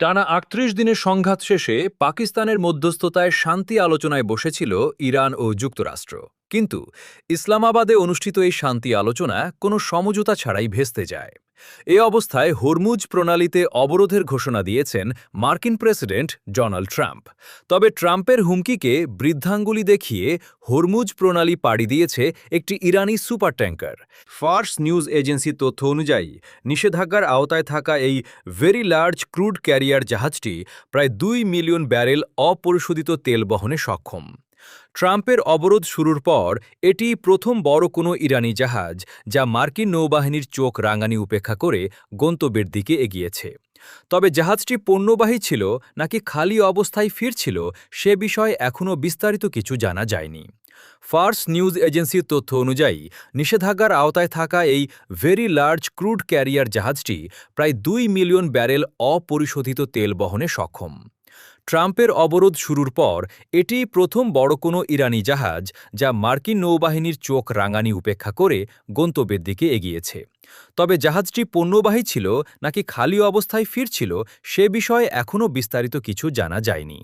টানা ৩৮ দিনের সংঘাত শেষে পাকিস্তানের মধ্যস্থতায় শান্তি আলোচনায় বসেছিল ইরান ও যুক্তরাষ্ট্র। কিন্তু ইসলামাবাদে অনুষ্ঠিত এই শান্তি আলোচনা কোনো সমঝোতা ছাড়াই ভেস্তে যায়। এ অবস্থায় হরমুজ প্রণালীতে অবরোধের ঘোষণা দিয়েছেন মার্কিন প্রেসিডেন্ট ডোনাল্ড ট্রাম্প। তবে ট্রাম্পের হুমকিকে বৃদ্ধাঙ্গুলি দেখিয়ে হরমুজ প্রণালী পাড়ি দিয়েছে একটি ইরানি সুপার ট্যাঙ্কার। ফার্স নিউজ এজেন্সির তথ্য অনুযায়ী নিষেধাজ্ঞার আওতায় থাকা এই ভেরি লার্জ ক্রুড ক্যারিয়ার জাহাজটি প্রায় ২ মিলিয়ন ব্যারেল অপরিশোধিত তেল বহনে সক্ষম। ট্রাম্পের অবরোধ শুরুর পর এটি প্রথম বড় কোনো ইরানি জাহাজ যা মার্কিন নৌবাহিনীর চোখ রাঙানি উপেক্ষা করে গন্তব্যের দিকে এগিয়েছে। তবে জাহাজটি পণ্যবাহী ছিল নাকি খালি অবস্থায় ফিরছিল সে বিষয়ে এখনও বিস্তারিত কিছু জানা যায়নি। ফার্স নিউজ এজেন্সির তথ্য অনুযায়ী নিষেধাজ্ঞার আওতায় থাকা এই ভেরি লার্জ ক্রুড ক্যারিয়ার জাহাজটি প্রায় ২ মিলিয়ন ব্যারেল অপরিশোধিত তেল বহনে সক্ষম। ট্রাম্পের অবরোধ শুরুর পর এটি প্রথম বড় কোনো ইরানি জাহাজ যা মার্কিন নৌবাহিনীর চোখ রাঙানি উপেক্ষা করে গন্তব্যের দিকে এগিয়েছে। তবে জাহাজটি পণ্যবাহী ছিল নাকি খালি অবস্থায় ফিরছিল সে বিষয়ে এখনও বিস্তারিত কিছু জানা যায়নি।